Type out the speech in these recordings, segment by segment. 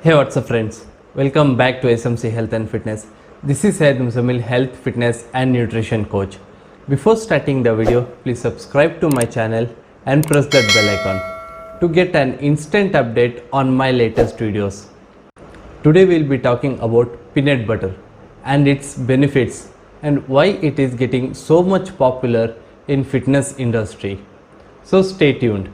Hey, what's up friends? Welcome back to SMC Health and Fitness. This is Syed Muzammil, Health, Fitness and Nutrition Coach. Before starting the video, please subscribe to my channel and press that bell icon to get an instant update on my latest videos. Today we'll be talking about peanut butter and its benefits and why it is getting so much popular in fitness industry. So stay tuned.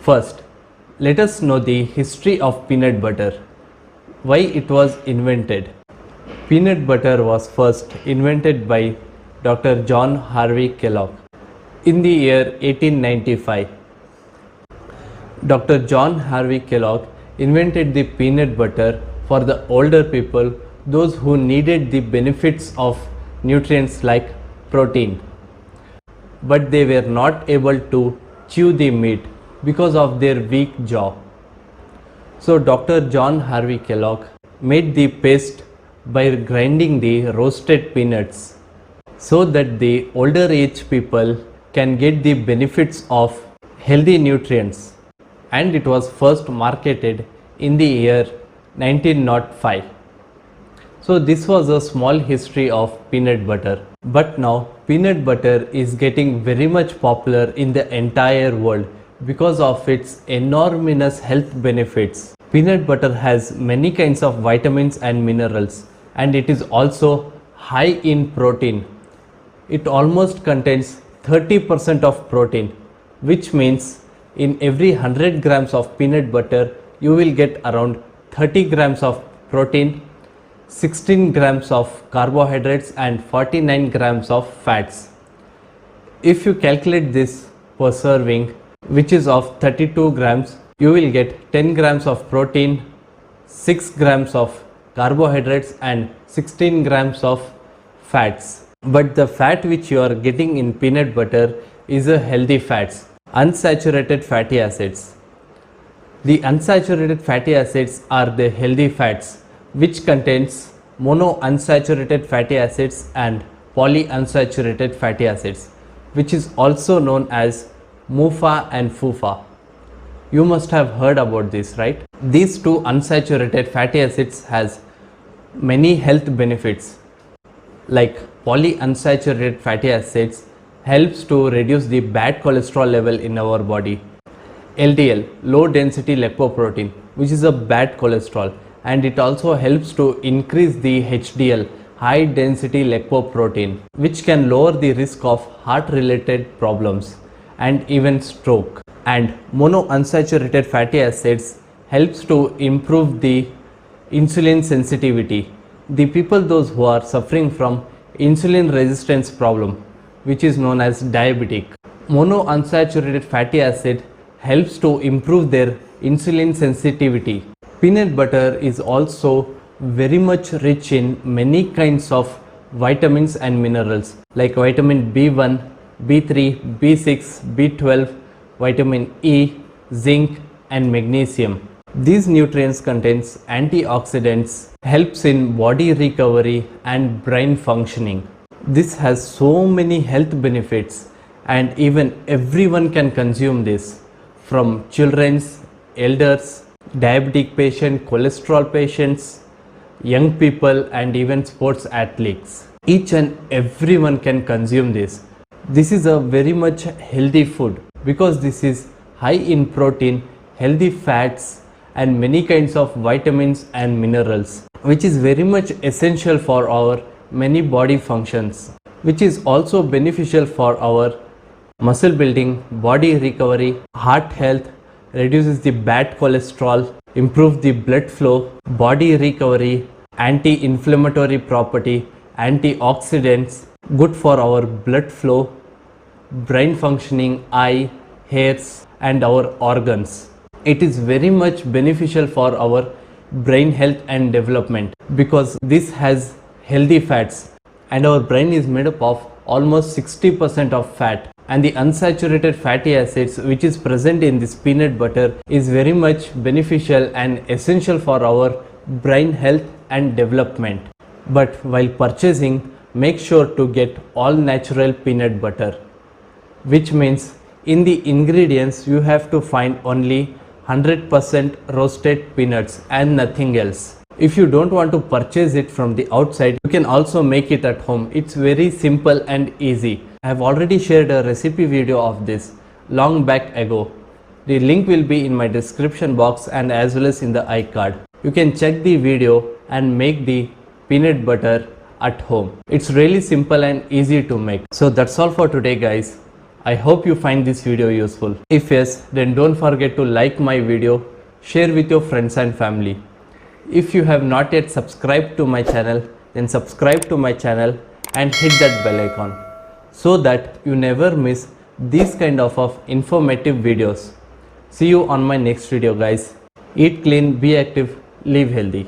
First, let us know the history of peanut butter, why it was invented. Peanut butter was first invented by Dr. John Harvey Kellogg in the year 1895. Dr. John Harvey Kellogg invented the peanut butter for the older people, those who needed the benefits of nutrients like protein, but they were not able to chew the meat because of their weak jaw. So Dr. John Harvey Kellogg made the paste by grinding the roasted peanuts so that the older age people can get the benefits of healthy nutrients, and it was first marketed in the year 1905. So this was a small history of peanut butter, but now peanut butter is getting very much popular in the entire world because of its enormous health benefits. Peanut butter has many kinds of vitamins and minerals, and it is also high in protein. It almost contains 30% of protein, which means in every 100 grams of peanut butter you will get around 30 grams of protein, 16 grams of carbohydrates and 49 grams of fats. If you calculate this per serving, which is of 32 grams, you will get 10 grams of protein, 6 grams of carbohydrates and 16 grams of fats. But the fat which you are getting in peanut butter is a healthy fats, unsaturated fatty acids. The unsaturated fatty acids are the healthy fats, which contains monounsaturated fatty acids and polyunsaturated fatty acids, which is also known as MUFA and FUFA. You must have heard about this, right? These two unsaturated fatty acids has many health benefits. Like polyunsaturated fatty acids helps to reduce the bad cholesterol level in our body. LDL, low density lipoprotein, which is a bad cholesterol, and it also helps to increase the HDL, high density lipoprotein, which can lower the risk of heart related problems and even stroke. And monounsaturated fatty acids helps to improve the insulin sensitivity. The people those who are suffering from insulin resistance problem, which is known as diabetic. Monounsaturated fatty acid helps to improve their insulin sensitivity. Peanut butter is also very much rich in many kinds of vitamins and minerals like vitamin B1, B3, B6, B12, vitamin E, zinc and magnesium. These nutrients contains antioxidants, helps in body recovery and brain functioning. This has so many health benefits, and even everyone can consume this, from children's, elders, diabetic patient, cholesterol patients, young people and even sports athletes. Each and everyone can consume this. This is a very much healthy food because this is high in protein, healthy fats and many kinds of vitamins and minerals, which is very much essential for our many body functions, which is also beneficial for our muscle building, body recovery, heart health, reduces the bad cholesterol, improve the blood flow, body recovery, anti-inflammatory property, antioxidants, good for our blood flow, brain functioning, eye, hairs and our organs. It is very much beneficial for our brain health and development because this has healthy fats, and our brain is made up of almost 60% of fat and the unsaturated fatty acids which is present in this peanut butter is very much beneficial and essential for our brain health and development. But while purchasing, make sure to get all natural peanut butter, which means in the ingredients you have to find only 100% roasted peanuts and nothing else. If you don't want to purchase it from the outside, you can also make it at home. It's very simple and easy. I have already shared a recipe video of this long back ago. The link will be in my description box and as well as in the iCard. You can check the video and make the peanut butter at home. It's really simple and easy to make. So that's all for today, guys. I hope you find this video useful. If yes, then don't forget to like my video, share with your friends and family. If you have not yet subscribed to my channel, then subscribe to my channel and hit that bell icon so that you never miss these kind of informative videos. See you on my next video, guys. Eat clean, be active, live healthy.